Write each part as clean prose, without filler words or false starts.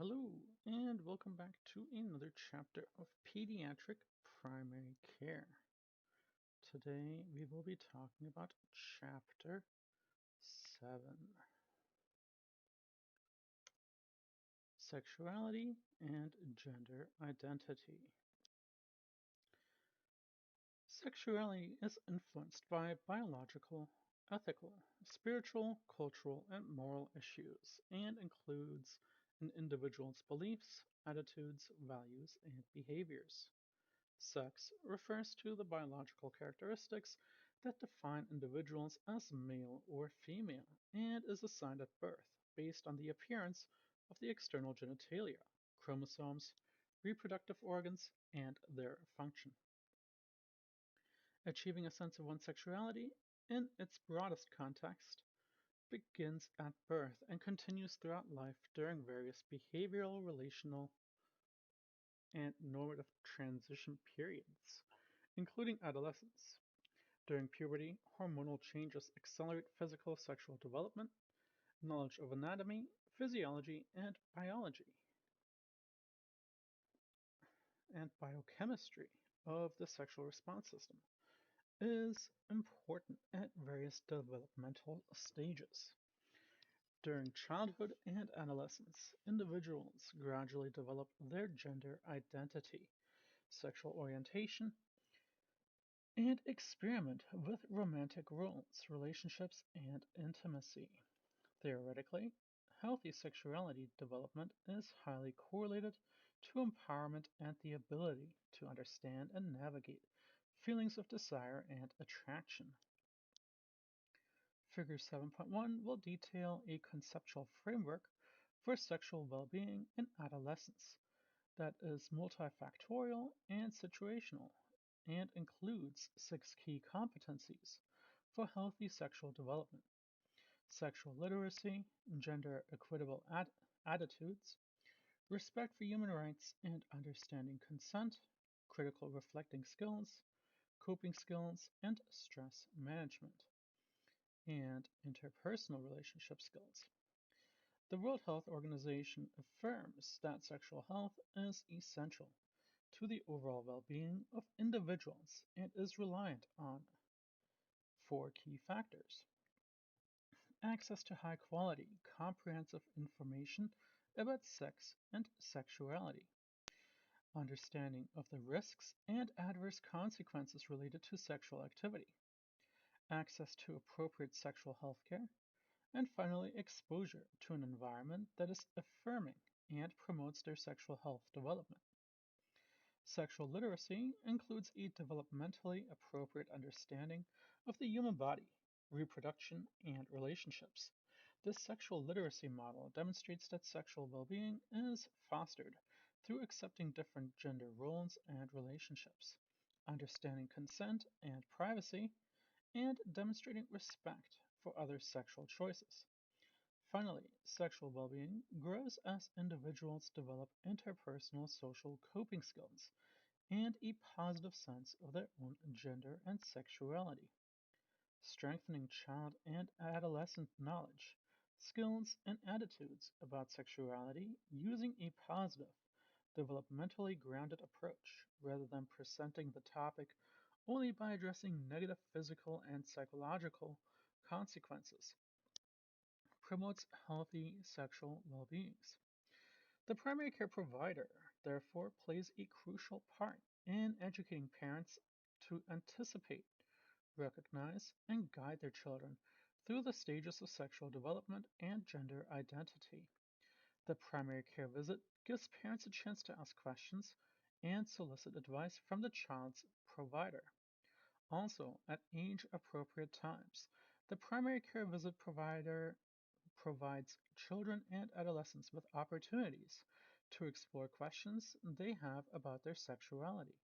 Hello, and welcome back to another chapter of Pediatric Primary Care. Today we will be talking about Chapter 7 Sexuality and Gender Identity. Sexuality is influenced by biological, ethical, spiritual, cultural, and moral issues and includes an individual's beliefs, attitudes, values, and behaviors. Sex refers to the biological characteristics that define individuals as male or female and is assigned at birth based on the appearance of the external genitalia, chromosomes, reproductive organs, and their function. Achieving a sense of one's sexuality in its broadest context begins at birth and continues throughout life during various behavioral, relational, and normative transition periods, including adolescence. During puberty, hormonal changes accelerate physical sexual development, knowledge of anatomy, physiology, and biology, and biochemistry of the sexual response system is important at various developmental stages. During childhood and adolescence, individuals gradually develop their gender identity, sexual orientation, and experiment with romantic roles, relationships, and intimacy. Theoretically, healthy sexuality development is highly correlated to empowerment and the ability to understand and navigate feelings of desire and attraction. Figure 7.1 will detail a conceptual framework for sexual well-being in adolescence that is multifactorial and situational and includes 6 key competencies for healthy sexual development: sexual literacy, gender equitable attitudes, respect for human rights and understanding consent, critical reflecting skills, coping skills, and stress management, and interpersonal relationship skills. The World Health Organization affirms that sexual health is essential to the overall well being of individuals and is reliant on 4 key factors: access to high quality, comprehensive information about sex and sexuality, understanding of the risks and adverse consequences related to sexual activity, access to appropriate sexual health care, and finally, exposure to an environment that is affirming and promotes their sexual health development. Sexual literacy includes a developmentally appropriate understanding of the human body, reproduction, and relationships. This sexual literacy model demonstrates that sexual well being is fostered through accepting different gender roles and relationships, understanding consent and privacy, and demonstrating respect for others' sexual choices. Finally, sexual well being grows as individuals develop interpersonal social coping skills and a positive sense of their own gender and sexuality, strengthening child and adolescent knowledge, skills, and attitudes about sexuality using a positive, developmentally grounded approach rather than presenting the topic only by addressing negative physical and psychological consequences, promotes healthy sexual well beings. The primary care provider, therefore, plays a crucial part in educating parents to anticipate, recognize, and guide their children through the stages of sexual development and gender identity. The primary care visit gives parents a chance to ask questions and solicit advice from the child's provider. Also, at age appropriate times, the primary care visit provider provides children and adolescents with opportunities to explore questions they have about their sexuality.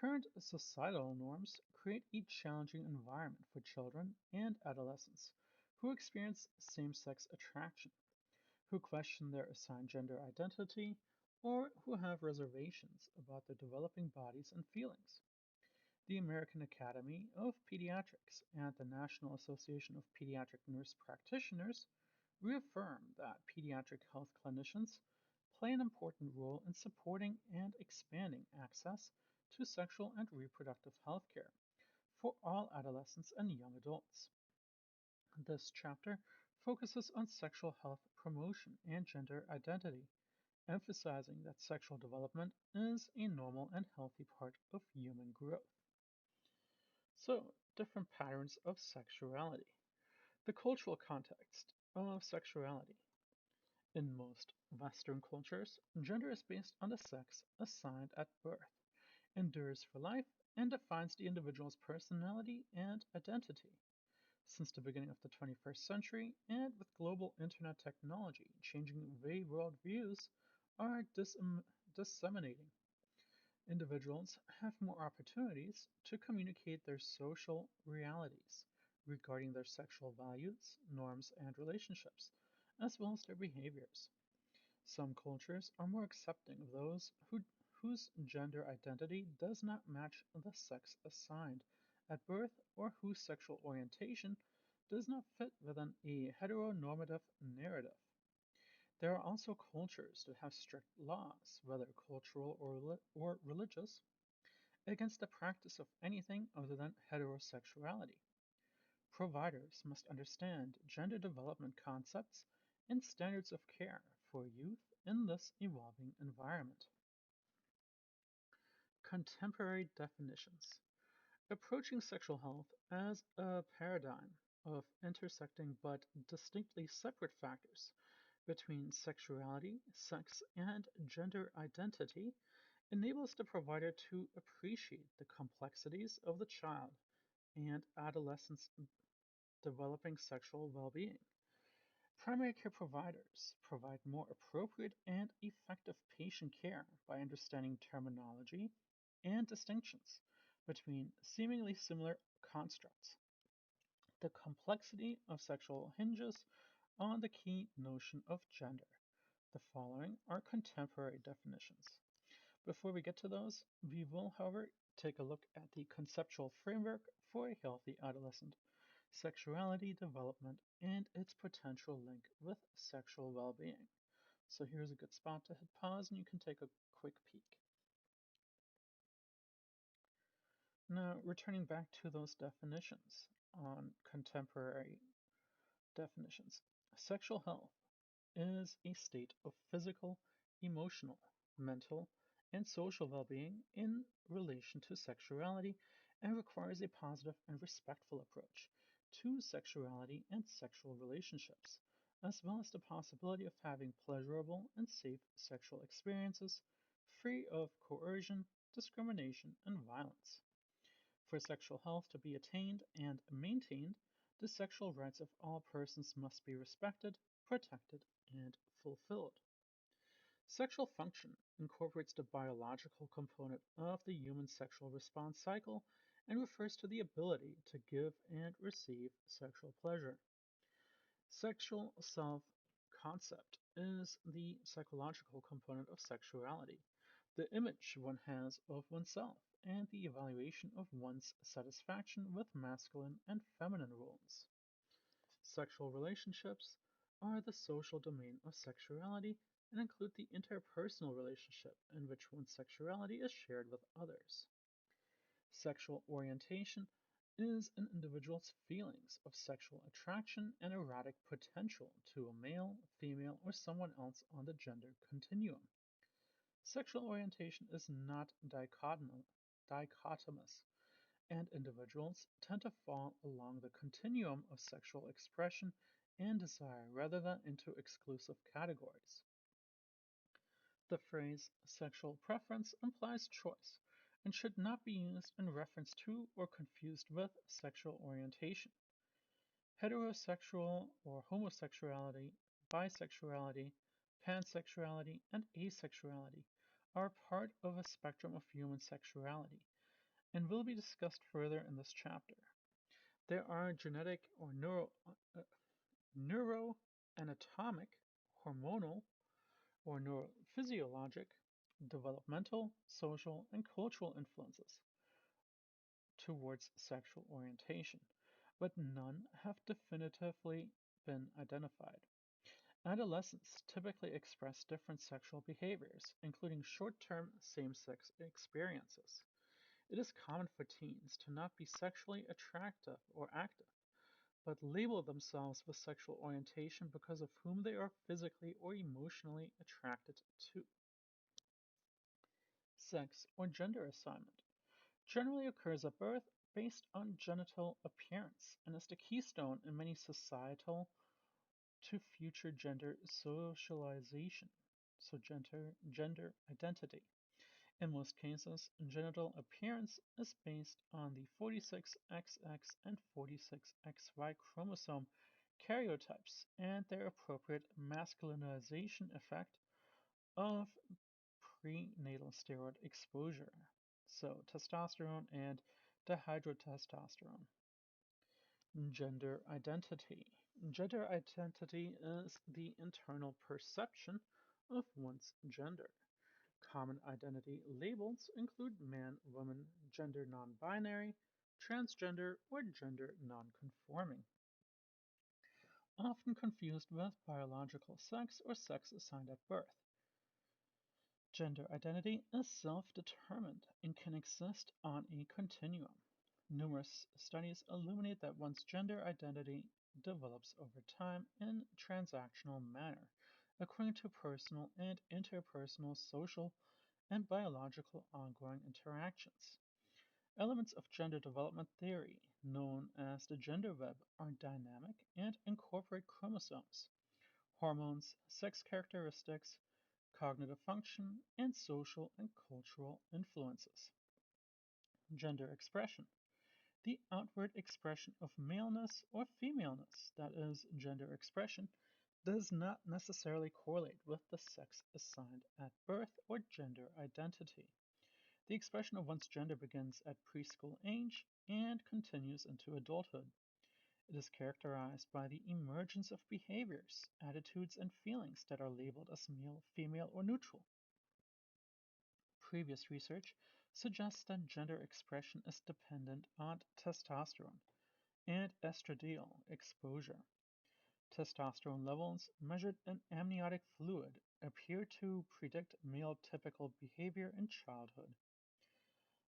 Current societal norms create a challenging environment for children and adolescents who experience same sex attraction, who question their assigned gender identity, or who have reservations about their developing bodies and feelings. The American Academy of Pediatrics and the National Association of Pediatric Nurse Practitioners reaffirm that pediatric health clinicians play an important role in supporting and expanding access to sexual and reproductive health care for all adolescents and young adults. This chapter focuses on sexual health promotion and gender identity, emphasizing that sexual development is a normal and healthy part of human growth. So, different patterns of sexuality. The cultural context of sexuality. In most Western cultures, gender is based on the sex assigned at birth, endures for life, and defines the individual's personality and identity. Since the beginning of the 21st century, and with global internet technology changing the way worldviews are disseminating, individuals have more opportunities to communicate their social realities regarding their sexual values, norms, and relationships, as well as their behaviors. Some cultures are more accepting of those whose gender identity does not match the sex assigned at birth or whose sexual orientation does not fit within a heteronormative narrative. There are also cultures that have strict laws, whether cultural or religious, against the practice of anything other than heterosexuality. Providers must understand gender development concepts and standards of care for youth in this evolving environment. Contemporary definitions. Approaching sexual health as a paradigm of intersecting but distinctly separate factors between sexuality, sex, and gender identity enables the provider to appreciate the complexities of the child and adolescent's developing sexual well being. Primary care providers provide more appropriate and effective patient care by understanding terminology and distinctions between seemingly similar constructs. The complexity of sexual hinges on the key notion of gender. The following are contemporary definitions. Before we get to those, we will, however, take a look at the conceptual framework for a healthy adolescent, sexuality development, and its potential link with sexual well being. So here's a good spot to hit pause and you can take a quick peek. Now, returning back to those definitions on contemporary definitions, sexual health is a state of physical, emotional, mental, and social well being in relation to sexuality and requires a positive and respectful approach to sexuality and sexual relationships, as well as the possibility of having pleasurable and safe sexual experiences free of coercion, discrimination, and violence. For sexual health to be attained and maintained, the sexual rights of all persons must be respected, protected, and fulfilled. Sexual function incorporates the biological component of the human sexual response cycle and refers to the ability to give and receive sexual pleasure. Sexual self concept is the psychological component of sexuality, the image one has of oneself, and the evaluation of one's satisfaction with masculine and feminine roles. Sexual relationships are the social domain of sexuality and include the interpersonal relationship in which one's sexuality is shared with others. Sexual orientation is an individual's feelings of sexual attraction and erotic potential to a male, female, or someone else on the gender continuum. Sexual orientation is not dichotomous, and individuals tend to fall along the continuum of sexual expression and desire rather than into exclusive categories. The phrase sexual preference implies choice and should not be used in reference to or confused with sexual orientation. Heterosexual or homosexuality, bisexuality, pansexuality, and asexuality are part of a spectrum of human sexuality and will be discussed further in this chapter. There are genetic or neuroanatomic, hormonal, or neurophysiologic, developmental, social, and cultural influences towards sexual orientation, but none have definitively been identified. Adolescents typically express different sexual behaviors, including short term same sex experiences. It is common for teens to not be sexually attractive or active, but label themselves with sexual orientation because of whom they are physically or emotionally attracted to. Sex or gender assignment generally occurs at birth based on genital appearance and is the keystone in many societal to future gender socialization, so gender identity. In most cases, genital appearance is based on the 46XX and 46XY chromosome karyotypes and their appropriate masculinization effect of prenatal steroid exposure, so testosterone and dihydrotestosterone. Gender identity. Gender identity is the internal perception of one's gender. Common identity labels include man, woman, gender non-binary, transgender, or gender non-conforming, often confused with biological sex or sex assigned at birth. Gender identity is self-determined and can exist on a continuum. Numerous studies illuminate that one's gender identity develops over time in transactional manner, according to personal and interpersonal social and biological ongoing interactions. Elements of gender development theory, known as the gender web, are dynamic and incorporate chromosomes, hormones, sex characteristics, cognitive function, and social and cultural influences. Gender expression. The outward expression of maleness or femaleness, that is, gender expression, does not necessarily correlate with the sex assigned at birth or gender identity. The expression of one's gender begins at preschool age and continues into adulthood. It is characterized by the emergence of behaviors, attitudes, and feelings that are labeled as male, female, or neutral. Previous research suggests that gender expression is dependent on testosterone and estradiol exposure. Testosterone levels measured in amniotic fluid appear to predict male typical behavior in childhood.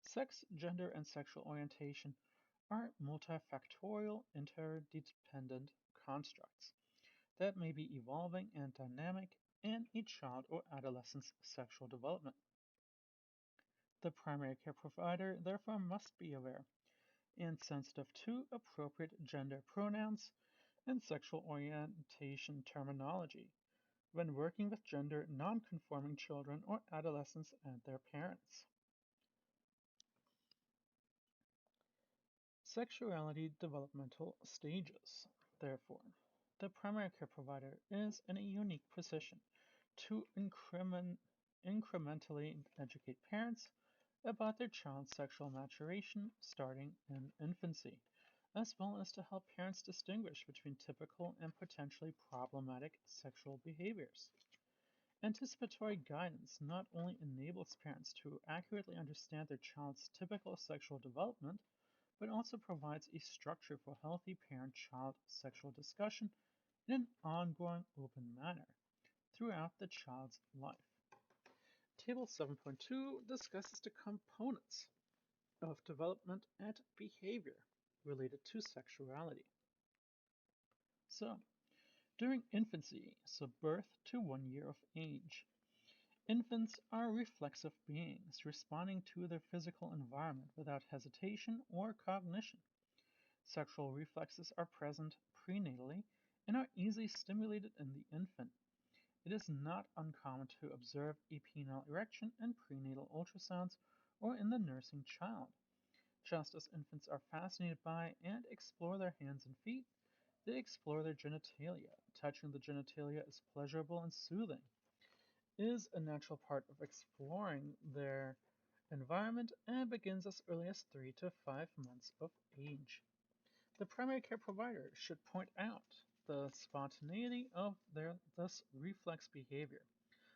Sex, gender, and sexual orientation are multifactorial, interdependent constructs that may be evolving and dynamic in a child or adolescent's sexual development. The primary care provider therefore must be aware and sensitive to appropriate gender pronouns and sexual orientation terminology when working with gender nonconforming children or adolescents and their parents. Sexuality developmental stages. Therefore, the primary care provider is in a unique position to incrementally educate parents about their child's sexual maturation starting in infancy, as well as to help parents distinguish between typical and potentially problematic sexual behaviors. Anticipatory guidance not only enables parents to accurately understand their child's typical sexual development, but also provides a structure for healthy parent-child sexual discussion in an ongoing open manner throughout the child's life. Table 7.2 discusses the components of development and behavior related to sexuality. So, during infancy, so birth to 1 year of age, infants are reflexive beings responding to their physical environment without hesitation or cognition. Sexual reflexes are present prenatally and are easily stimulated in the infant. It is not uncommon to observe a penile erection in prenatal ultrasounds or in the nursing child. Just as infants are fascinated by and explore their hands and feet, they explore their genitalia. Touching the genitalia is pleasurable and soothing. It is a natural part of exploring their environment and begins as early as 3 to 5 months of age. The primary care provider should point out the spontaneity of this reflex behavior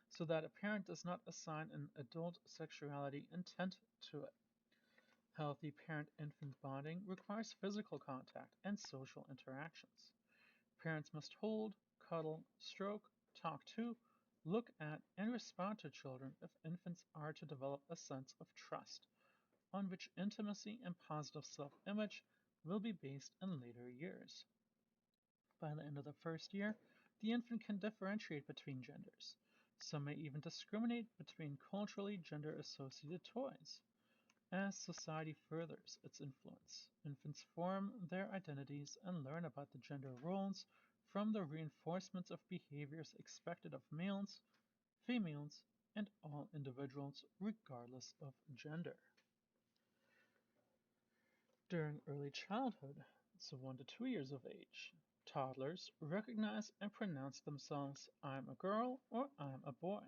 so that a parent does not assign an adult sexuality intent to it. Healthy parent-infant bonding requires physical contact and social interactions. Parents must hold, cuddle, stroke, talk to, look at, and respond to children if infants are to develop a sense of trust, on which intimacy and positive self image will be based in later years. By the end of the first year, the infant can differentiate between genders. Some may even discriminate between culturally gender associated toys. As society furthers its influence, infants form their identities and learn about the gender roles from the reinforcements of behaviors expected of males, females, and all individuals regardless of gender. During early childhood, so 1 to 2 years of age, toddlers recognize and pronounce themselves I'm a girl or I'm a boy,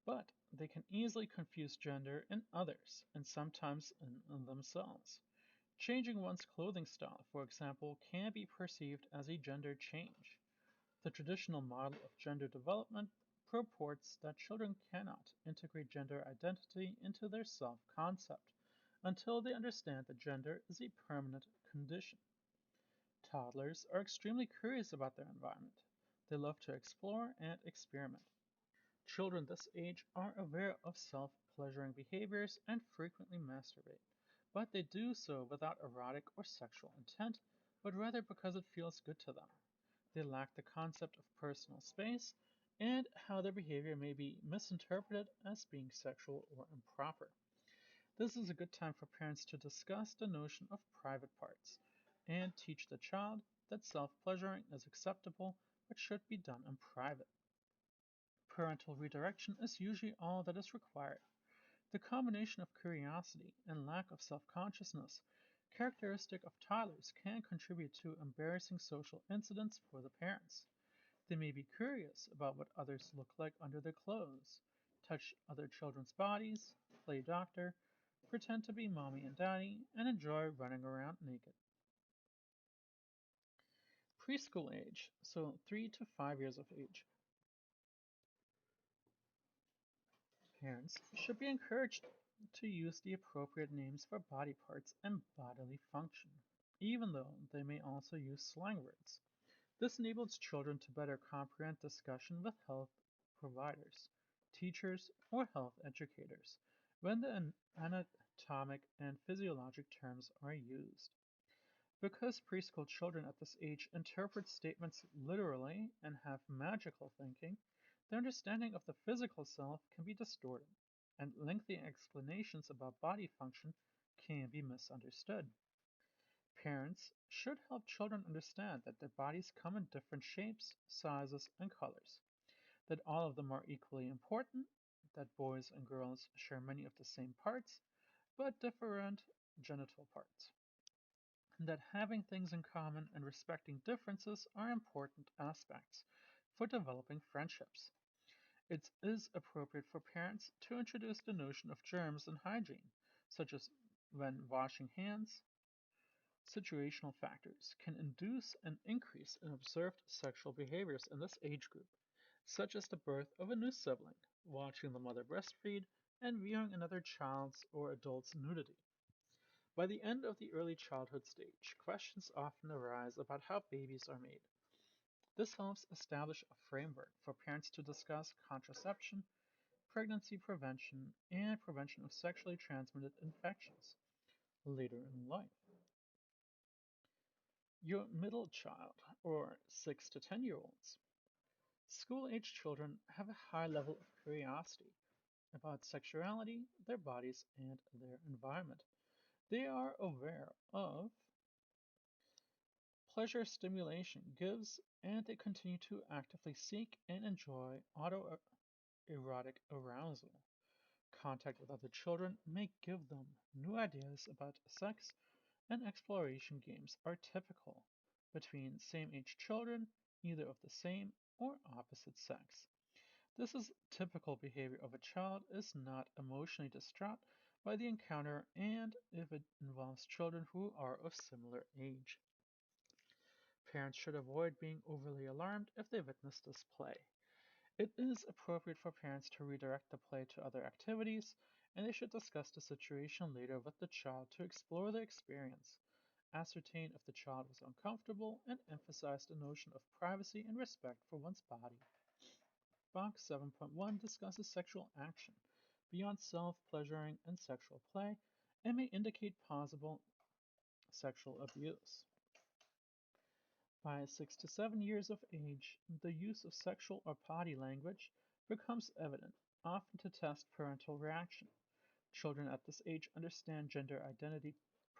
but they can easily confuse gender in others and sometimes in themselves. Changing one's clothing style, for example, can be perceived as a gender change. The traditional model of gender development purports that children cannot integrate gender identity into their self concept until they understand that gender is a permanent condition. Toddlers are extremely curious about their environment. They love to explore and experiment. Children this age are aware of self pleasuring behaviors and frequently masturbate, but they do so without erotic or sexual intent, but rather because it feels good to them. They lack the concept of personal space and how their behavior may be misinterpreted as being sexual or improper. This is a good time for parents to discuss the notion of private parts and teach the child that self pleasuring is acceptable but should be done in private. Parental redirection is usually all that is required. The combination of curiosity and lack of self consciousness characteristic of toddlers can contribute to embarrassing social incidents for the parents. They may be curious about what others look like under their clothes, touch other children's bodies, play doctor, pretend to be mommy and daddy, and enjoy running around naked. Preschool age, so 3 to 5 years of age. Parents should be encouraged to use the appropriate names for body parts and bodily function, even though they may also use slang words. This enables children to better comprehend discussion with health providers, teachers, or health educators when the anatomic and physiologic terms are used. Because preschool children at this age interpret statements literally and have magical thinking, their understanding of the physical self can be distorted, and lengthy explanations about body function can be misunderstood. Parents should help children understand that their bodies come in different shapes, sizes, and colors, that all of them are equally important, that boys and girls share many of the same parts, but different genital parts, and that having things in common and respecting differences are important aspects for developing friendships. It is appropriate for parents to introduce the notion of germs and hygiene, such as when washing hands. Situational factors can induce an increase in observed sexual behaviors in this age group, such as the birth of a new sibling, watching the mother breastfeed, and viewing another child's or adult's nudity. By the end of the early childhood stage, questions often arise about how babies are made. This helps establish a framework for parents to discuss contraception, pregnancy prevention, and prevention of sexually transmitted infections later in life. Your middle child, or 6 to 10-year-olds. School age children have a high level of curiosity about sexuality, their bodies, and their environment. They are aware of pleasure stimulation gives, and they continue to actively seek and enjoy autoerotic arousal. Contact with other children may give them new ideas about sex, and exploration games are typical between same age children, either of the same or opposite sex. This is typical behavior of a child is not emotionally distraught by the encounter and if it involves children who are of similar age. Parents should avoid being overly alarmed if they witness this play. It is appropriate for parents to redirect the play to other activities, and they should discuss the situation later with the child to explore the experience. ascertain if the child was uncomfortable, and emphasize the notion of privacy and respect for one's body. Box 7.1 discusses sexual action beyond self pleasuring and sexual play and may indicate possible sexual abuse. By 6 to 7 years of age, the use of sexual or body language becomes evident, often to test parental reaction. Children at this age understand gender identity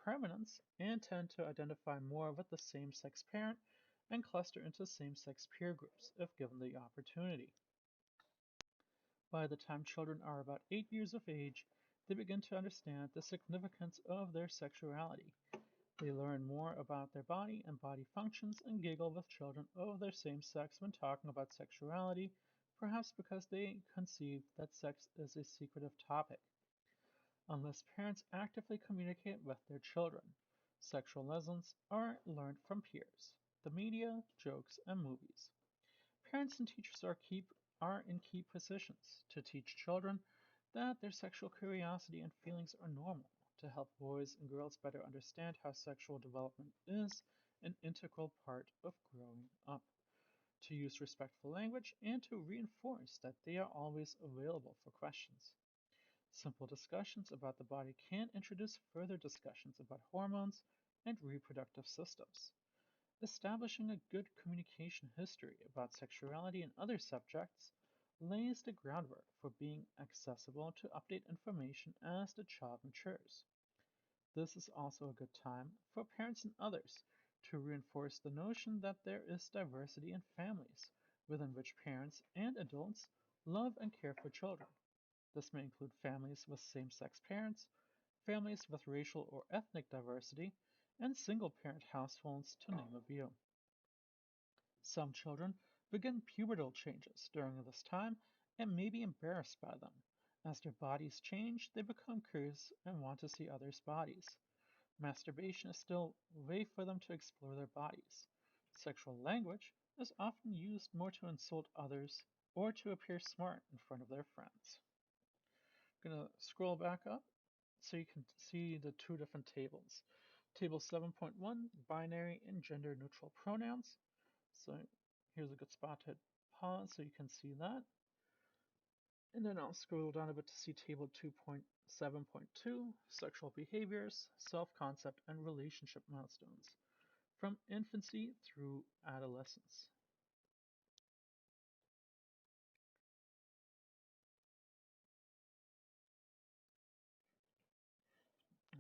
permanence and tend to identify more with the same sex parent and cluster into same sex peer groups if given the opportunity. By the time children are about 8 years of age, they begin to understand the significance of their sexuality. They learn more about their body and body functions and giggle with children of their same sex when talking about sexuality, perhaps because they conceive that sex is a secretive topic. Unless parents actively communicate with their children, sexual lessons are learned from peers, the media, jokes, and movies. Parents and teachers are in key positions to teach children that their sexual curiosity and feelings are normal, to help boys and girls better understand how sexual development is an integral part of growing up, to use respectful language, and to reinforce that they are always available for questions. Simple discussions about the body can introduce further discussions about hormones and reproductive systems. Establishing a good communication history about sexuality and other subjects lays the groundwork for being accessible to update information as the child matures. This is also a good time for parents and others to reinforce the notion that there is diversity in families within which parents and adults love and care for children. This may include families with same sex parents, families with racial or ethnic diversity, and single parent households, to name a few. Some children begin pubertal changes during this time and may be embarrassed by them. As their bodies change, they become curious and want to see others' bodies. Masturbation is still a way for them to explore their bodies. Sexual language is often used more to insult others or to appear smart in front of their friends. I'm going to scroll back up so you can see the two different tables. Table 7.1, binary and gender neutral pronouns. So here's a good spot to pause so you can see that. And then I'll scroll down a bit to see table 2.7.2, sexual behaviors, self-concept, and relationship milestones from infancy through adolescence.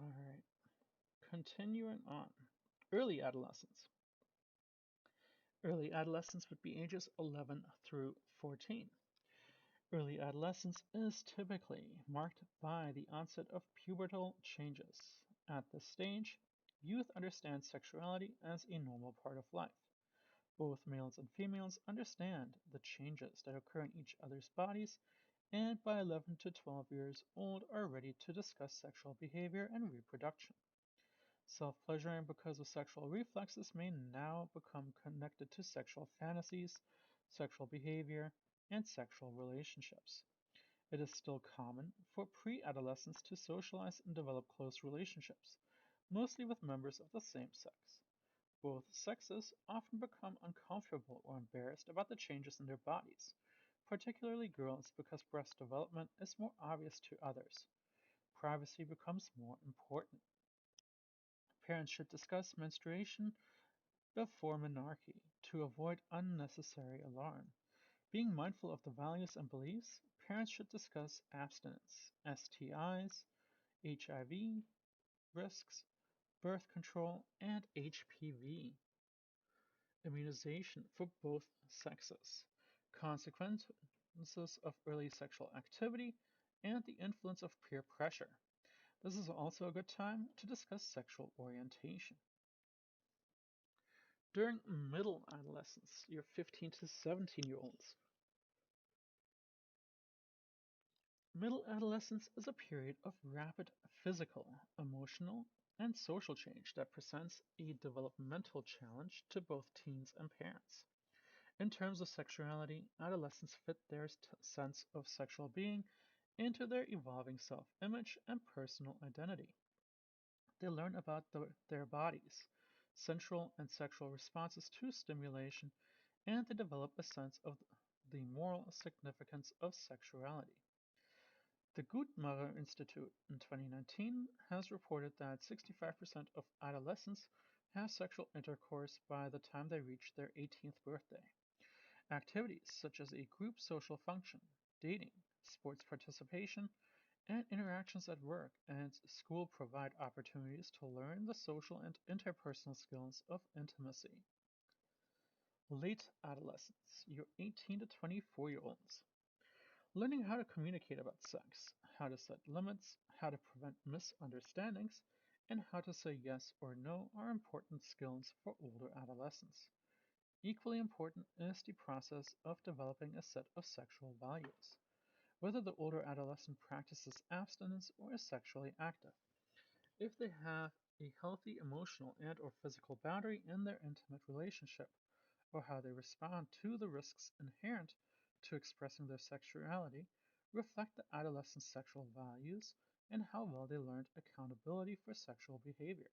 All right, continuing on. Early adolescence. Early adolescence would be ages 11 through 14. Early adolescence is typically marked by the onset of pubertal changes. At this stage, youth understand sexuality as a normal part of life. Both males and females understand the changes that occur in each other's bodies, and by 11 to 12 years old are ready to discuss sexual behavior and reproduction. Self-pleasuring because of sexual reflexes may now become connected to sexual fantasies, sexual behavior, and sexual relationships. It is still common for pre-adolescents to socialize and develop close relationships, mostly with members of the same sex. Both sexes often become uncomfortable or embarrassed about the changes in their bodies, particularly girls because breast development is more obvious to others. Privacy becomes more important. Parents should discuss menstruation before menarche to avoid unnecessary alarm. Being mindful of the values and beliefs, parents should discuss abstinence, STIs, HIV risks, birth control, and HPV immunization for both sexes, consequences of early sexual activity, and the influence of peer pressure. This is also a good time to discuss sexual orientation. During middle adolescence, your 15 to 17-year-olds, middle adolescence is a period of rapid physical, emotional, and social change that presents a developmental challenge to both teens and parents. In terms of sexuality, adolescents fit their sense of sexual being into their evolving self-image and personal identity. They learn about their bodies, sensual and sexual responses to stimulation, and they develop a sense of the moral significance of sexuality. The Guttmacher Institute in 2019 has reported that 65% of adolescents have sexual intercourse by the time they reach their 18th birthday. Activities such as a group social function, dating, sports participation, and interactions at work and school provide opportunities to learn the social and interpersonal skills of intimacy. Late adolescence, your 18 to 24-year-olds. Learning how to communicate about sex, how to set limits, how to prevent misunderstandings, and how to say yes or no are important skills for older adolescents. Equally important is the process of developing a set of sexual values, whether the older adolescent practices abstinence or is sexually active. If they have a healthy emotional and or physical boundary in their intimate relationship, or how they respond to the risks inherent to expressing their sexuality, reflect the adolescent's sexual values and how well they learned accountability for sexual behavior.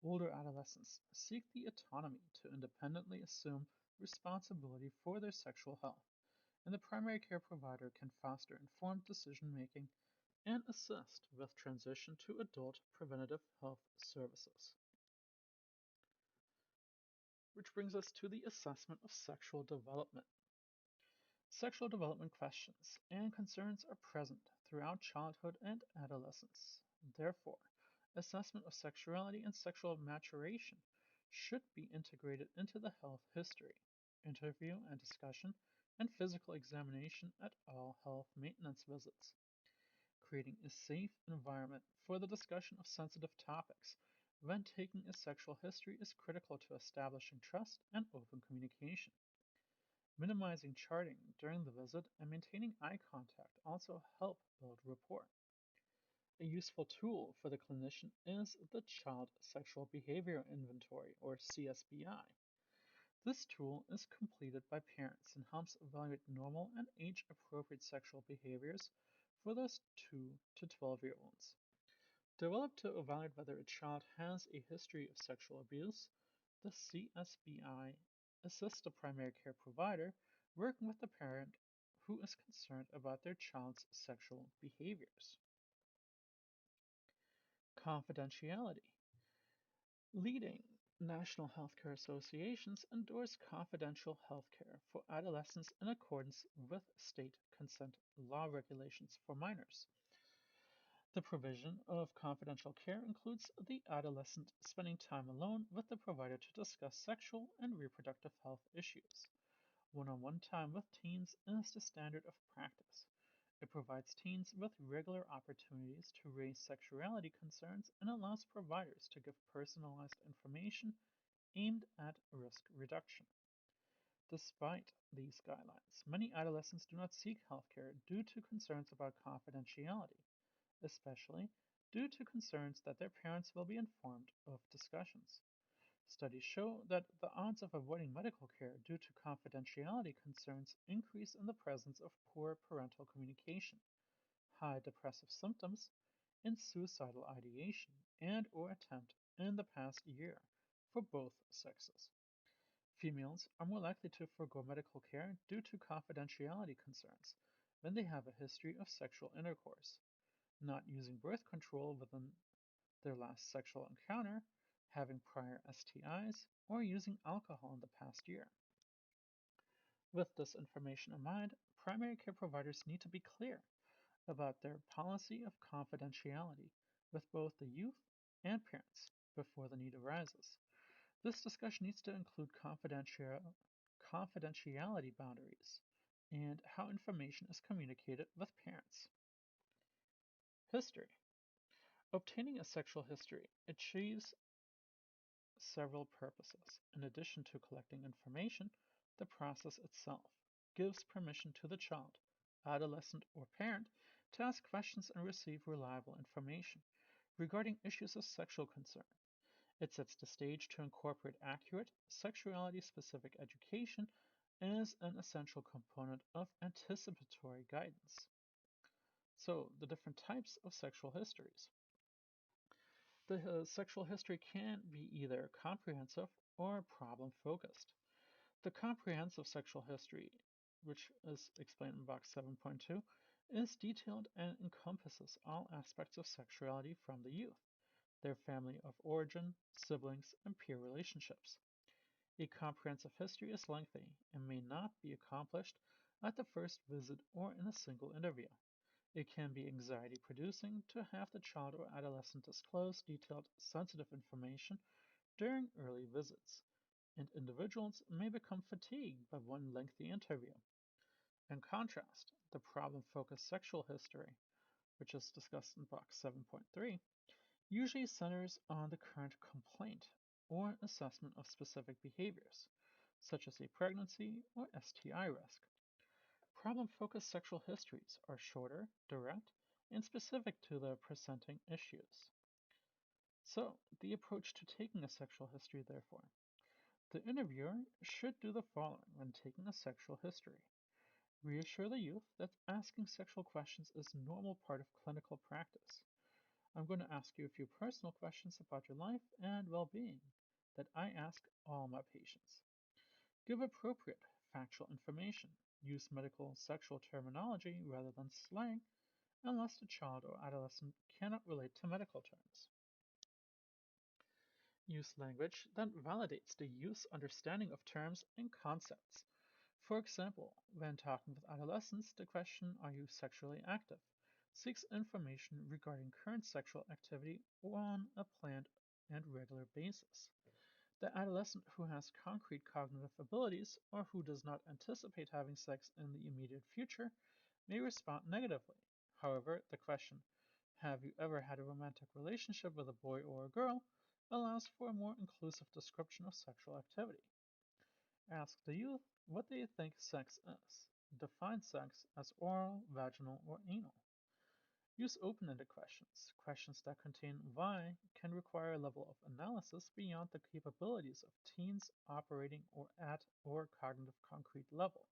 Older adolescents seek the autonomy to independently assume responsibility for their sexual health, and the primary care provider can foster informed decision making and assist with transition to adult preventative health services. Which brings us to the assessment of sexual development. Sexual development questions and concerns are present throughout childhood and adolescence. Therefore, assessment of sexuality and sexual maturation should be integrated into the health history, interview and discussion, and physical examination at all health maintenance visits. Creating a safe environment for the discussion of sensitive topics when taking a sexual history is critical to establishing trust and open communication. Minimizing charting during the visit and maintaining eye contact also help build rapport. A useful tool for the clinician is the Child Sexual Behavior Inventory, or CSBI. This tool is completed by parents and helps evaluate normal and age appropriate sexual behaviors for those 2 to 12-year-olds. Developed to evaluate whether a child has a history of sexual abuse, the CSBI assists the primary care provider working with the parent who is concerned about their child's sexual behaviors. Confidentiality. Leading national healthcare associations endorse confidential healthcare for adolescents in accordance with state consent law regulations for minors. The provision of confidential care includes the adolescent spending time alone with the provider to discuss sexual and reproductive health issues. One-on-one time with teens is the standard of practice. It provides teens with regular opportunities to raise sexuality concerns and allows providers to give personalized information aimed at risk reduction. Despite these guidelines, many adolescents do not seek healthcare due to concerns about confidentiality, especially due to concerns that their parents will be informed of discussions. Studies show that the odds of avoiding medical care due to confidentiality concerns increase in the presence of poor parental communication, high depressive symptoms, and suicidal ideation and or attempt in the past year for both sexes. Females are more likely to forego medical care due to confidentiality concerns when they have a history of sexual intercourse, not using birth control within their last sexual encounter, having prior STIs, or using alcohol in the past year. With this information in mind, primary care providers need to be clear about their policy of confidentiality with both the youth and parents before the need arises. This discussion needs to include confidentiality boundaries and how information is communicated with parents. History. Obtaining a sexual history achieves several purposes. In addition to collecting information, the process itself gives permission to the child, adolescent, or parent to ask questions and receive reliable information regarding issues of sexual concern. It sets the stage to incorporate accurate, sexuality specific education as an essential component of anticipatory guidance. So, the different types of sexual histories. The sexual history can be either comprehensive or problem focused. The comprehensive sexual history, which is explained in box 7.2, is detailed and encompasses all aspects of sexuality from the youth, their family of origin, siblings, and peer relationships. A comprehensive history is lengthy and may not be accomplished at the first visit or in a single interview. It can be anxiety producing to have the child or adolescent disclose detailed, sensitive information during early visits, and individuals may become fatigued by one lengthy interview. In contrast, the problem focused sexual history, which is discussed in box 7.3, usually centers on the current complaint or assessment of specific behaviors, such as a pregnancy or STI risk. Problem focused sexual histories are shorter, direct, and specific to the presenting issues. So, the approach to taking a sexual history, therefore. The interviewer should do the following when taking a sexual history. Reassure the youth that asking sexual questions is a normal part of clinical practice. I'm going to ask you a few personal questions about your life and well being that I ask all my patients. Give appropriate factual information. Use medical sexual terminology rather than slang unless the child or adolescent cannot relate to medical terms. Use language that validates the youth's understanding of terms and concepts. For example, when talking with adolescents, the question, "Are you sexually active?" seeks information regarding current sexual activity on a planned and regular basis. The adolescent who has concrete cognitive abilities or who does not anticipate having sex in the immediate future may respond negatively. However, the question, "Have you ever had a romantic relationship with a boy or a girl?" allows for a more inclusive description of sexual activity. Ask the youth what they think sex is. Define sex as oral, vaginal, or anal. Use open-ended questions. Questions that contain why can require a level of analysis beyond the capabilities of teens operating at or cognitive concrete level.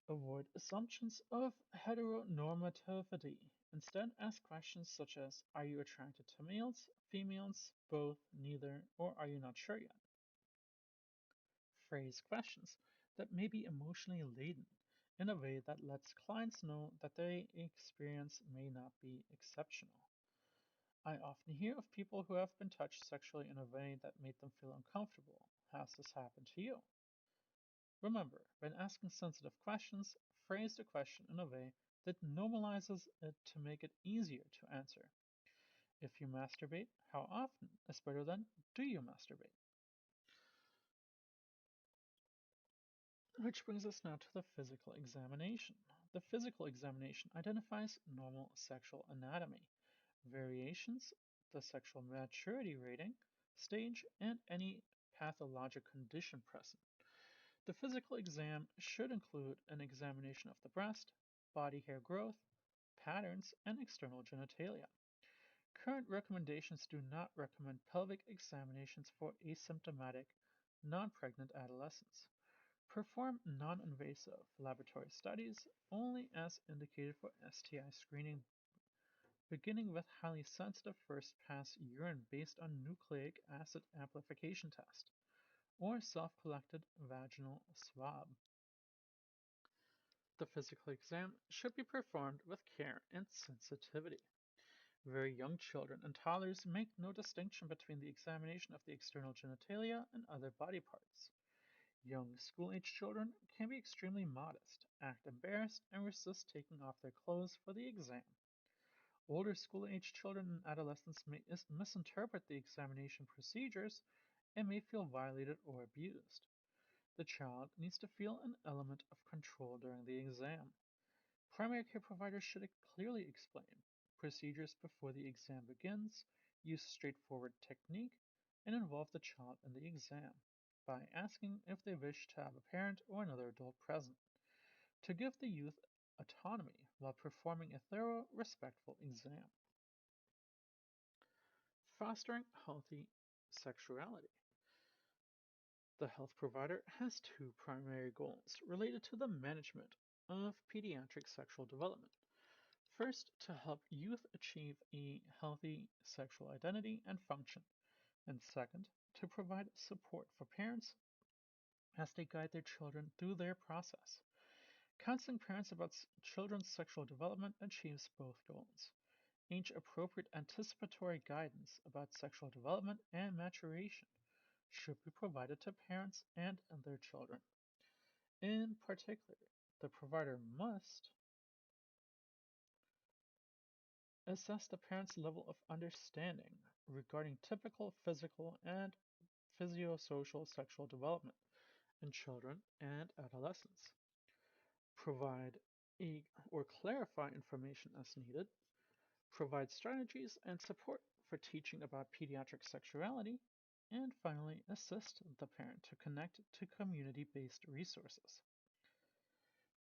Avoid assumptions of heteronormativity. Instead, ask questions such as, "Are you attracted to males, females, both, neither, or are you not sure yet?" Phrase questions that may be emotionally laden in a way that lets clients know that their experience may not be exceptional. I often hear of people who have been touched sexually in a way that made them feel uncomfortable. Has this happened to you? Remember, when asking sensitive questions, phrase the question in a way that normalizes it to make it easier to answer. If you masturbate, how often is better than do you masturbate? Which brings us now to the physical examination. The physical examination identifies normal sexual anatomy, variations, the sexual maturity rating, stage, and any pathologic condition present. The physical exam should include an examination of the breast, body hair growth, patterns, and external genitalia. Current recommendations do not recommend pelvic examinations for asymptomatic, non-pregnant adolescents. Perform non-invasive laboratory studies only as indicated for STI screening, beginning with highly sensitive first-pass urine based on nucleic acid amplification test or self-collected vaginal swab. The physical exam should be performed with care and sensitivity. Very young children and toddlers make no distinction between the examination of the external genitalia and other body parts. Young school-age children can be extremely modest, act embarrassed, and resist taking off their clothes for the exam. Older school-age children and adolescents may misinterpret the examination procedures and may feel violated or abused. The child needs to feel an element of control during the exam. Primary care providers should clearly explain procedures before the exam begins, use straightforward technique, and involve the child in the exam by asking if they wish to have a parent or another adult present, to give the youth autonomy while performing a thorough, respectful exam. Fostering healthy sexuality. The health provider has two primary goals related to the management of pediatric sexual development. First, to help youth achieve a healthy sexual identity and function, and second, to provide support for parents as they guide their children through their process. Counseling parents about children's sexual development achieves both goals. Age appropriate anticipatory guidance about sexual development and maturation should be provided to parents and their children. In particular, the provider must assess the parent's level of understanding regarding typical physical and physiosocial sexual development in children and adolescents, provide or clarify information as needed, provide strategies and support for teaching about pediatric sexuality, and finally, assist the parent to connect to community based resources.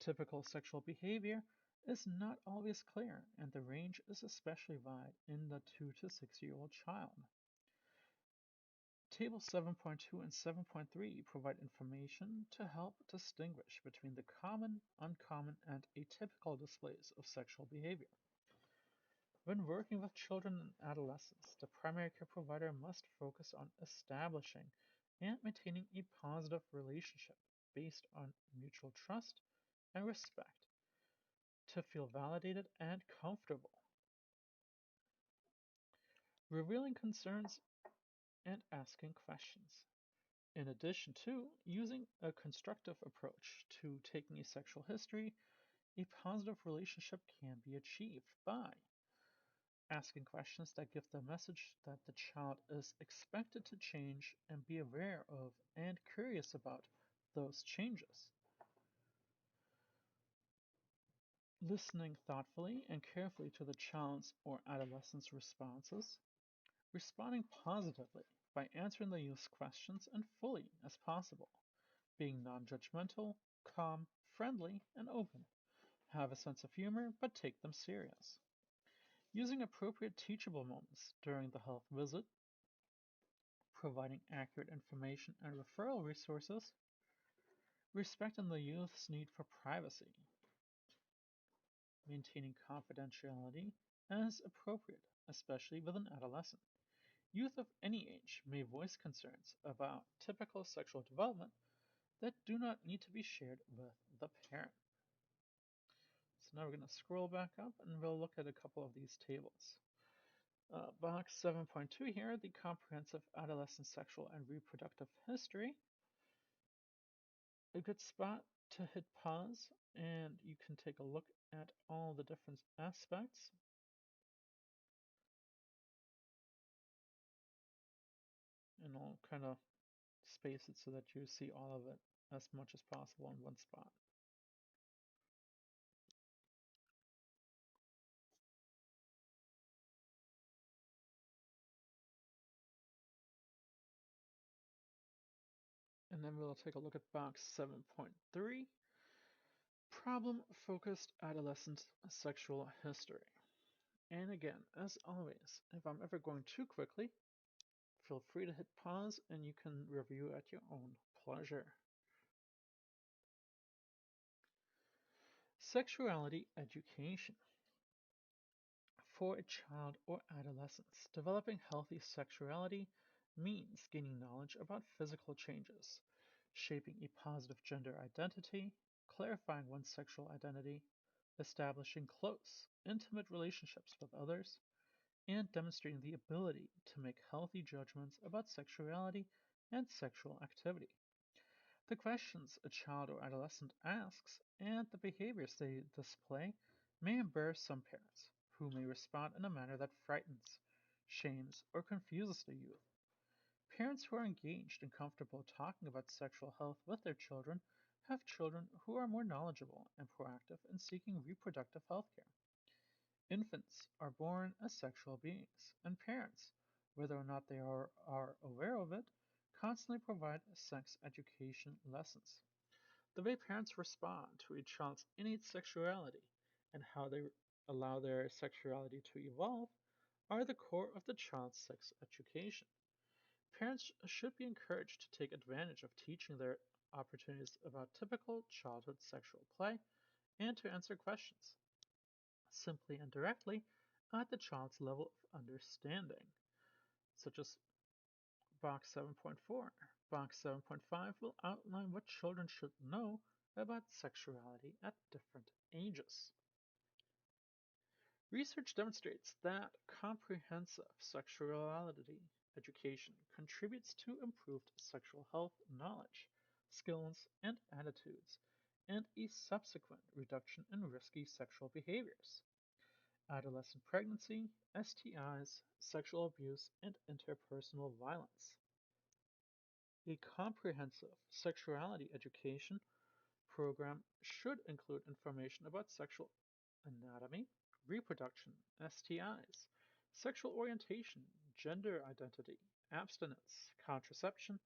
Typical sexual behavior is not always clear, and the range is especially wide in the 2 to 6-year-old child. Tables 7.2 and 7.3 provide information to help distinguish between the common, uncommon, and atypical displays of sexual behavior. When working with children and adolescents, the primary care provider must focus on establishing and maintaining a positive relationship based on mutual trust and respect to feel validated and comfortable. Revealing concerns and asking questions. In addition to using a constructive approach to taking a sexual history, a positive relationship can be achieved by asking questions that give the message that the child is expected to change and be aware of and curious about those changes. Listening thoughtfully and carefully to the child's or adolescent's responses. Responding positively by answering the youth's questions and fully as possible. Being non judgmental, calm, friendly, and open. Have a sense of humor, but take them serious. Using appropriate teachable moments during the health visit. Providing accurate information and referral resources. Respecting the youth's need for privacy. Maintaining confidentiality as appropriate, especially with an adolescent. Youth of any age may voice concerns about typical sexual development that do not need to be shared with the parent. So now we're going to scroll back up and we'll look at a couple of these tables. Box 7.2 here, the comprehensive adolescent sexual and reproductive history. A good spot to hit pause and you can take a look at all the different aspects. And I'll kind of space it so that you see all of it as much as possible in one spot. And then we'll take a look at box 7.3, problem-focused adolescent sexual history. And again, as always, if I'm ever going too quickly, feel free to hit pause and you can review at your own pleasure. Sexuality education. For a child or adolescence, developing healthy sexuality means gaining knowledge about physical changes, shaping a positive gender identity, clarifying one's sexual identity, establishing close, intimate relationships with others, and demonstrating the ability to make healthy judgments about sexuality and sexual activity. The questions a child or adolescent asks and the behaviors they display may embarrass some parents, who may respond in a manner that frightens, shames, or confuses the youth. Parents who are engaged and comfortable talking about sexual health with their children have children who are more knowledgeable and proactive in seeking reproductive health care. Infants are born as sexual beings, and parents, whether or not they are aware of it, constantly provide sex education lessons. The way parents respond to a child's innate sexuality and how they allow their sexuality to evolve are the core of the child's sex education. Parents should be encouraged to take advantage of teaching their opportunities about typical childhood sexual play and to answer questions. simply and directly at the child's level of understanding, such as Box 7.4. Box 7.5 will outline what children should know about sexuality at different ages. Research demonstrates that comprehensive sexuality education contributes to improved sexual health knowledge, skills, and attitudes, and a subsequent reduction in risky sexual behaviors. Adolescent pregnancy, STIs, sexual abuse, and interpersonal violence. A comprehensive sexuality education program should include information about sexual anatomy, reproduction, STIs, sexual orientation, gender identity, abstinence, contraception,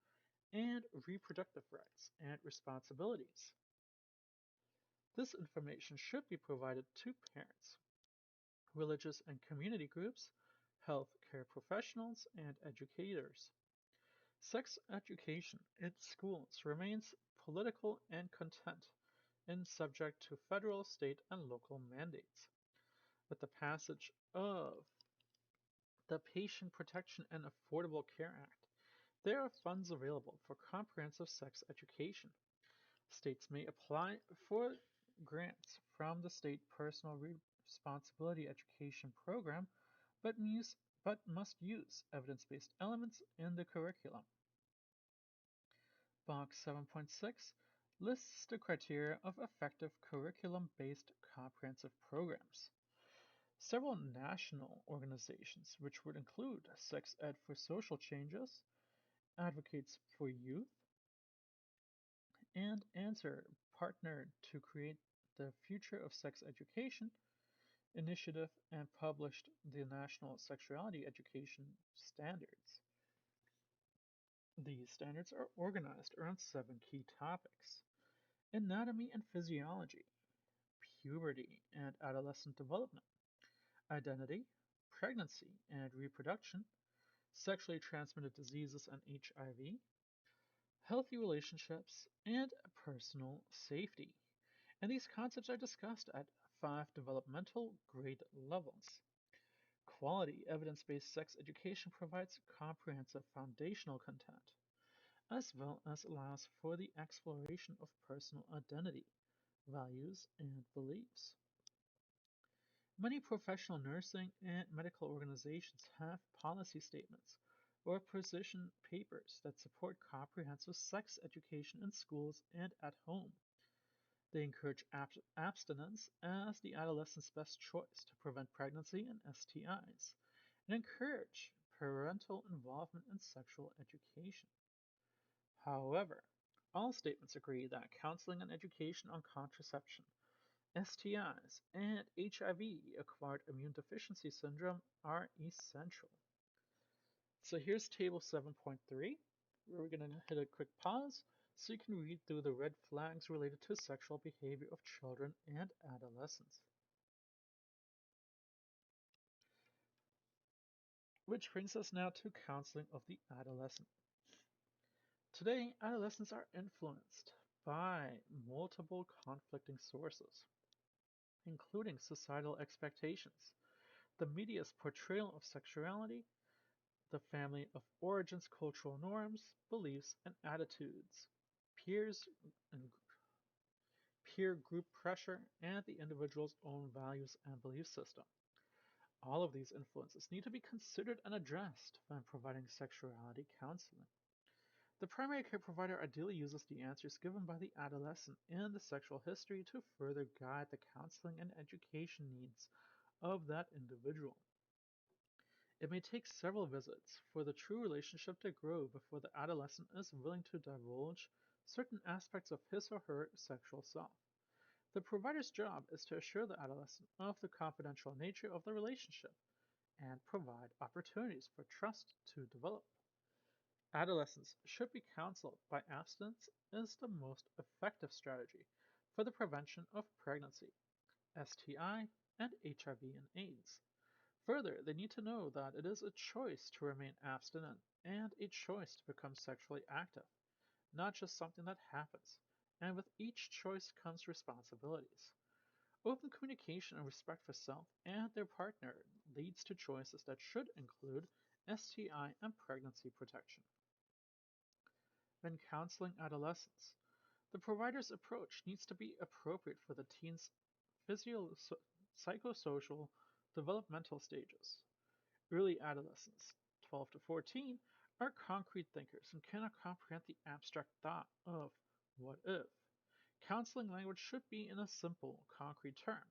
and reproductive rights and responsibilities. This information should be provided to parents, religious and community groups, health care professionals, and educators. Sex education in schools remains political and content and subject to federal, state, and local mandates. With the passage of the Patient Protection and Affordable Care Act, there are funds available for comprehensive sex education. States may apply for grants from the State Personal Responsibility Education Program, but, must use evidence-based elements in the curriculum. Box 7.6 lists the criteria of effective curriculum-based comprehensive programs. Several national organizations, which would include Sex Ed for Social Changes, Advocates for Youth, and Answer, partnered to create the Future of Sex Education initiative and published the National Sexuality Education Standards. These standards are organized around 7 key topics: anatomy and physiology, puberty and adolescent development, identity, pregnancy and reproduction, sexually transmitted diseases and HIV, healthy relationships, and personal safety. And these concepts are discussed at 5 developmental grade levels. Quality evidence-based sex education provides comprehensive foundational content, as well as allows for the exploration of personal identity, values, and beliefs. Many professional nursing and medical organizations have policy statements or position papers that support comprehensive sex education in schools and at home. They encourage abstinence as the adolescent's best choice to prevent pregnancy and STIs, and encourage parental involvement in sexual education. However, all statements agree that counseling and education on contraception, STIs, and HIV-acquired immune deficiency syndrome are essential. So here's table 7.3, where we're going to hit a quick pause so you can read through the red flags related to sexual behavior of children and adolescents. Which brings us now to counseling of the adolescent. Today, adolescents are influenced by multiple conflicting sources, including societal expectations, the media's portrayal of sexuality, the family of origin's cultural norms, beliefs, and attitudes, peers and peer group pressure, and the individual's own values and belief system. All of these influences need to be considered and addressed when providing sexuality counseling. The primary care provider ideally uses the answers given by the adolescent in the sexual history to further guide the counseling and education needs of that individual. It may take several visits for the true relationship to grow before the adolescent is willing to divulge certain aspects of his or her sexual self. The provider's job is to assure the adolescent of the confidential nature of the relationship and provide opportunities for trust to develop. Adolescents should be counseled by abstinence is the most effective strategy for the prevention of pregnancy, STI, and HIV and AIDS. Further, they need to know that it is a choice to remain abstinent and a choice to become sexually active, not just something that happens, and with each choice comes responsibilities. Open communication and respect for self and their partner leads to choices that should include STI and pregnancy protection. When counseling adolescents, the provider's approach needs to be appropriate for the teen's psychosocial developmental stages. Early adolescents, 12 to 14, are concrete thinkers and cannot comprehend the abstract thought of what if. Counseling language should be in a simple, concrete term.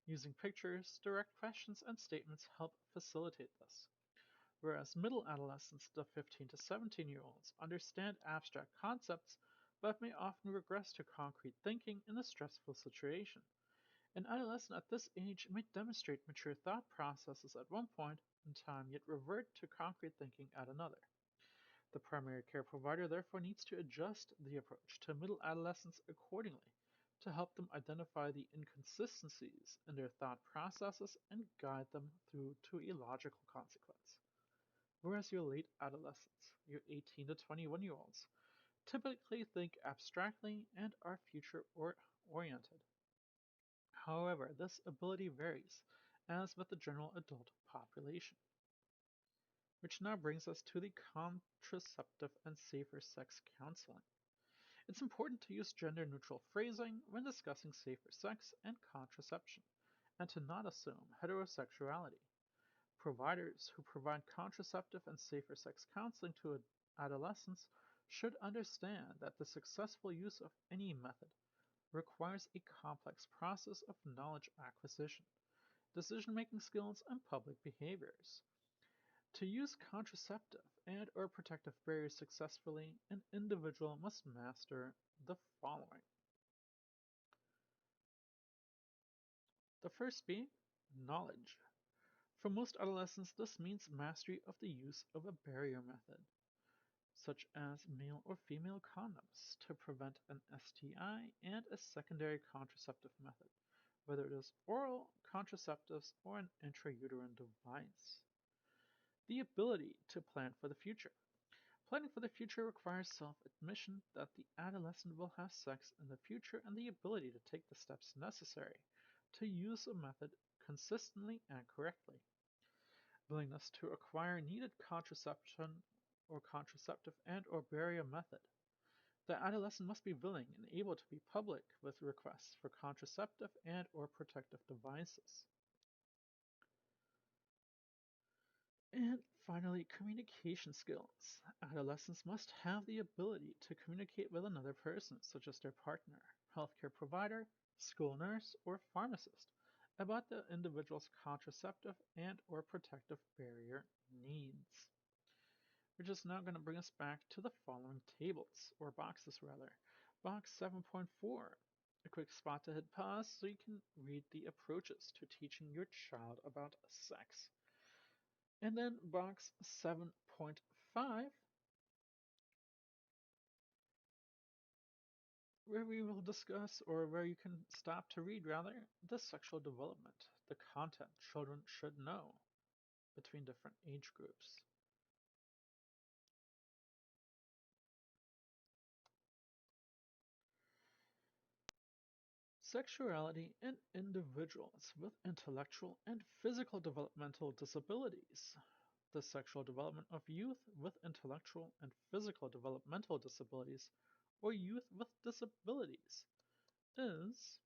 Using pictures, direct questions, and statements help facilitate this. Whereas middle adolescents, the 15 to 17-year-olds, understand abstract concepts but may often regress to concrete thinking in a stressful situation. An adolescent at this age may demonstrate mature thought processes at one point in time yet revert to concrete thinking at another. The primary care provider therefore needs to adjust the approach to middle adolescents accordingly to help them identify the inconsistencies in their thought processes and guide them through to a logical consequence. Whereas your late adolescents, your 18 to 21-year-olds, typically think abstractly and are future oriented. However, this ability varies, as with the general adult population. Which now brings us to the contraceptive and safer sex counseling. It's important to use gender neutral phrasing when discussing safer sex and contraception, and to not assume heterosexuality. Providers who provide contraceptive and safer sex counseling to adolescents should understand that the successful use of any method requires a complex process of knowledge acquisition, decision-making skills, and public behaviors. To use contraceptive and/or protective barriers successfully, an individual must master the following. The first being knowledge. For most adolescents, this means mastery of the use of a barrier method, such as male or female condoms, to prevent an STI and a secondary contraceptive method, whether it is oral contraceptives or an intrauterine device. The ability to plan for the future. Planning for the future requires self-admission that the adolescent will have sex in the future and the ability to take the steps necessary to use a method consistently and correctly. Willingness to acquire needed contraception or contraceptive and/or barrier method. The adolescent must be willing and able to be public with requests for contraceptive and/or protective devices. And finally, communication skills. Adolescents must have the ability to communicate with another person, such as their partner, healthcare provider, school nurse, or pharmacist, about the individual's contraceptive and/or protective barrier needs. Which is now going to bring us back to the following tables, or boxes rather. Box 7.4, a quick spot to hit pause so you can read the approaches to teaching your child about sex. And then box 7.5, where we will discuss, or where you can stop to read rather, the sexual development, the content children should know between different age groups. Sexuality in individuals with intellectual and physical developmental disabilities. The sexual development of youth with intellectual and physical developmental disabilities, or youth with disabilities, is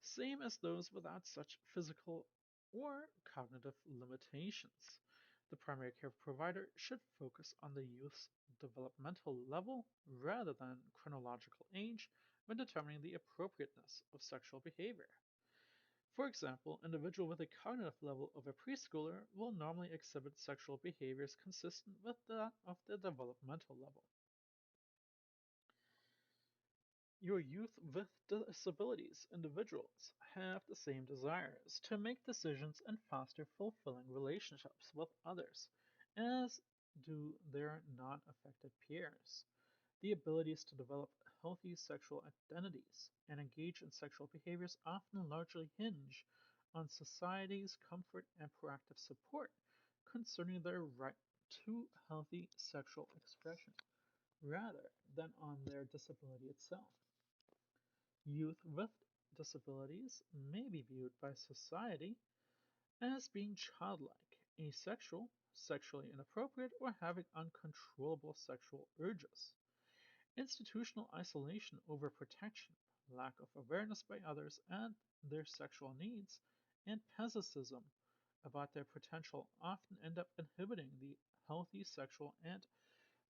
same as those without such physical or cognitive limitations. The primary care provider should focus on the youth's developmental level rather than chronological age when determining the appropriateness of sexual behavior. For example, an individual with a cognitive level of a preschooler will normally exhibit sexual behaviors consistent with that of the developmental level. Your youth with disabilities individuals have the same desires to make decisions and foster fulfilling relationships with others, as do their non-affected peers. The abilities to develop healthy sexual identities and engage in sexual behaviors often largely hinge on society's comfort and proactive support concerning their right to healthy sexual expression, rather than on their disability itself. Youth with disabilities may be viewed by society as being childlike, asexual, sexually inappropriate, or having uncontrollable sexual urges. Institutional isolation, overprotection, lack of awareness by others and their sexual needs, and pessimism about their potential often end up inhibiting the healthy sexual and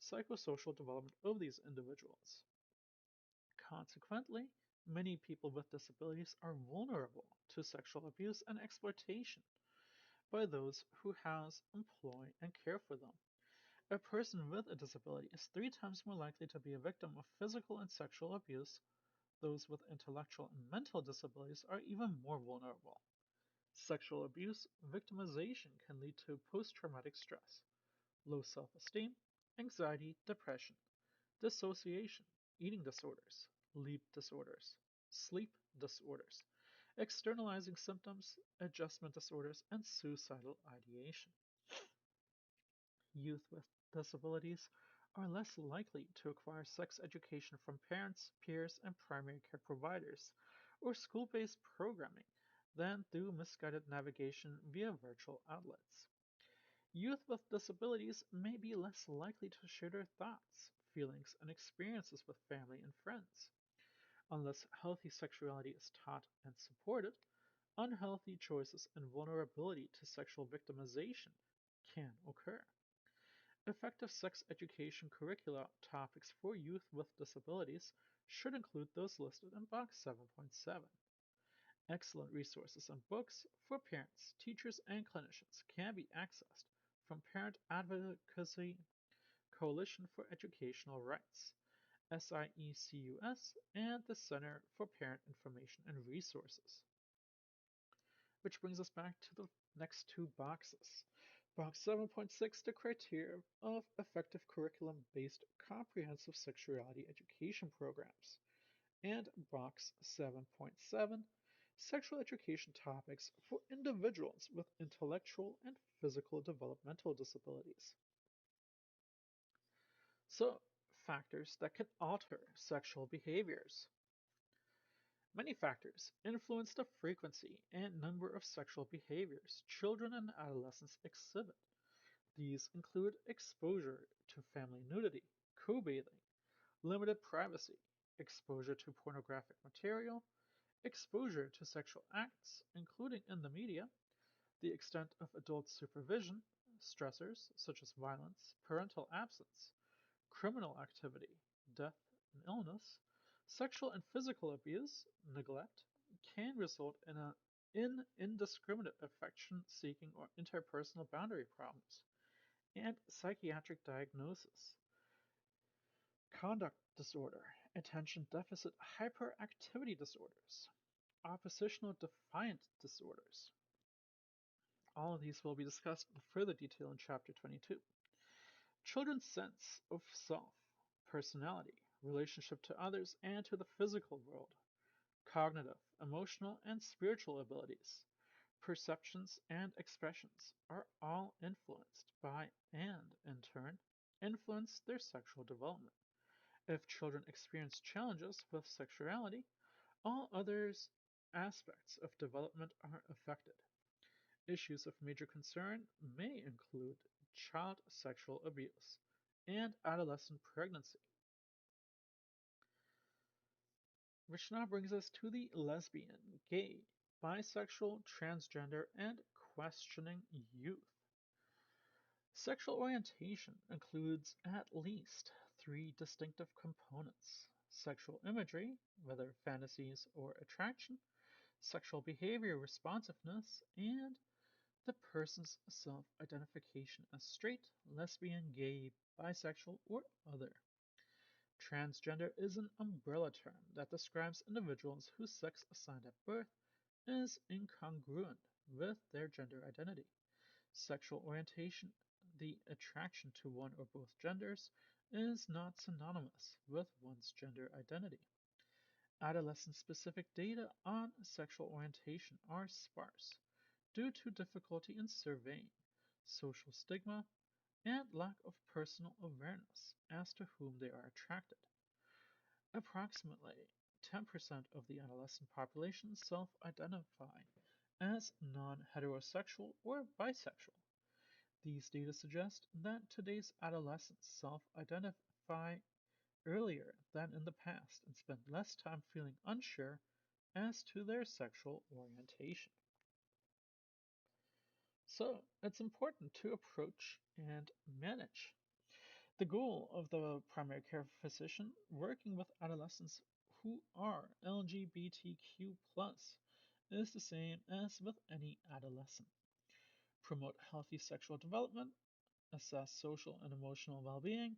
psychosocial development of these individuals. Consequently, many people with disabilities are vulnerable to sexual abuse and exploitation by those who house, employ, and care for them. A person with a disability is 3 times more likely to be a victim of physical and sexual abuse. Those with intellectual and mental disabilities are even more vulnerable. Sexual abuse victimization can lead to post-traumatic stress, low self-esteem, anxiety, depression, dissociation, eating disorders, sleep disorders, externalizing symptoms, adjustment disorders, and suicidal ideation. Youth with disabilities are less likely to acquire sex education from parents, peers, and primary care providers, or school-based programming than through misguided navigation via virtual outlets. Youth with disabilities may be less likely to share their thoughts, feelings, and experiences with family and friends. Unless healthy sexuality is taught and supported, unhealthy choices and vulnerability to sexual victimization can occur. Effective sex education curricula topics for youth with disabilities should include those listed in Box 7.7. Excellent resources and books for parents, teachers, and clinicians can be accessed from Parent Advocacy Coalition for Educational Rights, SIECUS, and the Center for Parent Information and Resources. Which brings us back to the next 2 boxes. Box 7.6, the criteria of effective curriculum-based comprehensive sexuality education programs. And Box 7.7, sexual education topics for individuals with intellectual and physical developmental disabilities. So, factors that can alter sexual behaviors. Many factors influence the frequency and number of sexual behaviors children and adolescents exhibit. These include exposure to family nudity, co-bathing, limited privacy, exposure to pornographic material, exposure to sexual acts, including in the media, the extent of adult supervision, stressors such as violence, parental absence, criminal activity, death and illness, sexual and physical abuse, neglect, can result in indiscriminate affection seeking or interpersonal boundary problems, and psychiatric diagnosis, conduct disorder, attention deficit hyperactivity disorders, oppositional defiant disorders. All of these will be discussed in further detail in Chapter 22. Children's sense of self, personality, relationship to others and to the physical world, cognitive, emotional, and spiritual abilities, perceptions, and expressions are all influenced by and, in turn, influence their sexual development. If children experience challenges with sexuality, all other aspects of development are affected. Issues of major concern may include child sexual abuse and adolescent pregnancy. Which now brings us to the lesbian, gay, bisexual, transgender, and questioning youth. Sexual orientation includes at least 3 distinctive components: sexual imagery, whether fantasies or attraction, sexual behavior responsiveness, and the person's self-identification as straight, lesbian, gay, bisexual, or other. Transgender is an umbrella term that describes individuals whose sex assigned at birth is incongruent with their gender identity. Sexual orientation, the attraction to one or both genders, is not synonymous with one's gender identity. Adolescent-specific data on sexual orientation are sparse due to difficulty in surveying, social stigma, and lack of personal awareness as to whom they are attracted. Approximately 10% of the adolescent population self-identify as non-heterosexual or bisexual. These data suggest that today's adolescents self-identify earlier than in the past and spend less time feeling unsure as to their sexual orientation. So, it's important to approach and manage. The goal of the primary care physician working with adolescents who are LGBTQ is the same as with any adolescent. Promote healthy sexual development, assess social and emotional well-being,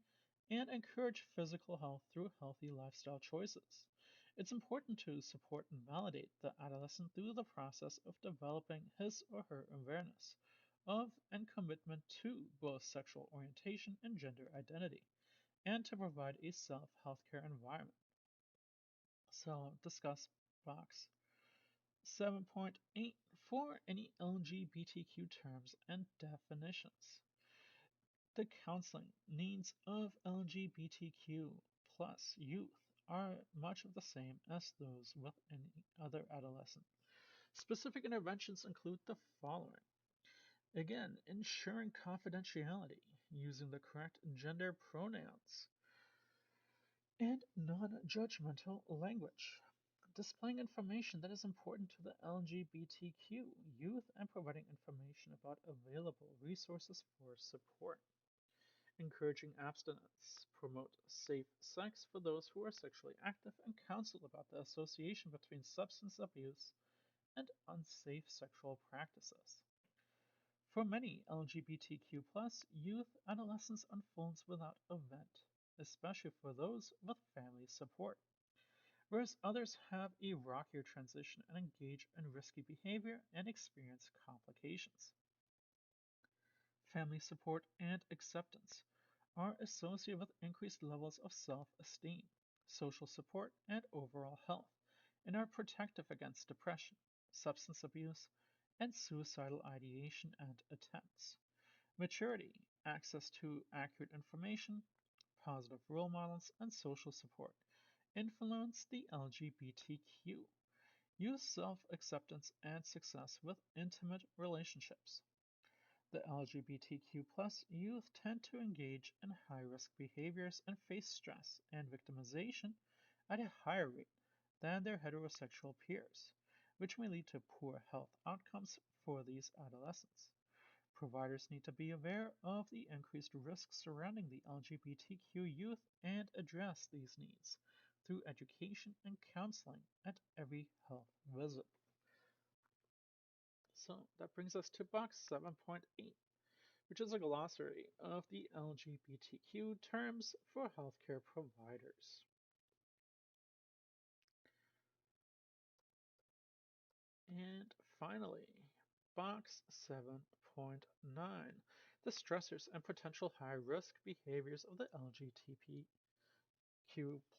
and encourage physical health through healthy lifestyle choices. It's important to support and validate the adolescent through the process of developing his or her awareness of and commitment to both sexual orientation and gender identity, and to provide a safe healthcare environment. So, discuss box 7.8 for any LGBTQ terms and definitions. The counseling needs of LGBTQ plus youth are much of the same as those with any other adolescent. Specific interventions include the following. Again, ensuring confidentiality, using the correct gender pronouns, and non-judgmental language. Displaying information that is important to the LGBTQ youth and providing information about available resources for support. Encouraging abstinence, promote safe sex for those who are sexually active, and counsel about the association between substance abuse and unsafe sexual practices. For many LGBTQ youth, adolescence unfolds without event, especially for those with family support, whereas others have a rockier transition and engage in risky behavior and experience complications. Family support and acceptance are associated with increased levels of self-esteem, social support, and overall health, and are protective against depression, substance abuse, and suicidal ideation and attempts. Maturity, access to accurate information, positive role models, and social support influence the LGBTQ. Use self-acceptance and success with intimate relationships. The LGBTQ youth tend to engage in high-risk behaviors and face stress and victimization at a higher rate than their heterosexual peers, which may lead to poor health outcomes for these adolescents. Providers need to be aware of the increased risks surrounding the LGBTQ youth and address these needs through education and counseling at every health visit. So that brings us to box 7.8, which is a glossary of the LGBTQ terms for healthcare providers. And finally, box 7.9, the stressors and potential high-risk behaviors of the LGBTQ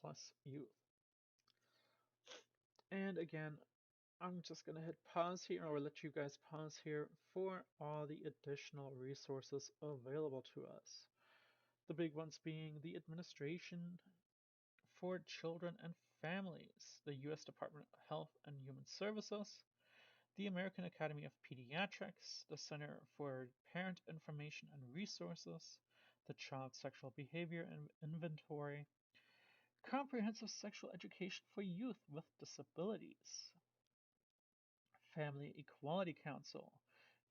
plus youth. And again, I'm just going to hit pause here, or let you guys pause here for all the additional resources available to us. The big ones being the Administration for Children and Families, the U.S. Department of Health and Human Services, the American Academy of Pediatrics, the Center for Parent Information and Resources, the Child Sexual Behavior Inventory, Comprehensive Sexual Education for Youth with Disabilities, Family Equality Council,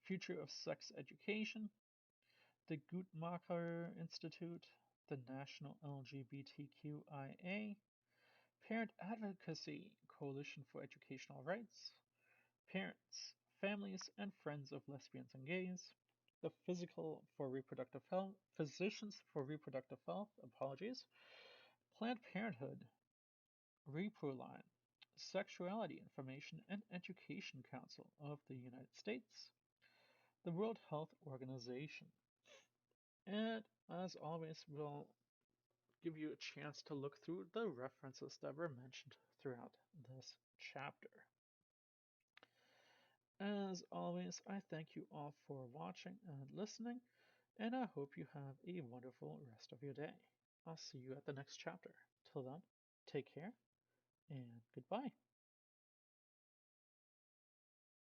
Future of Sex Education, the Guttmacher Institute, the National LGBTQIA, Parent Advocacy Coalition for Educational Rights, Parents, Families, and Friends of Lesbians and Gays, the Physicians for Reproductive Health, Planned Parenthood, Reproline, Sexuality Information and Education Council of the United States, the World Health Organization. And as always, we'll give you a chance to look through the references that were mentioned throughout this chapter. As always, I thank you all for watching and listening, and I hope you have a wonderful rest of your day. I'll see you at the next chapter. Till then, take care and goodbye.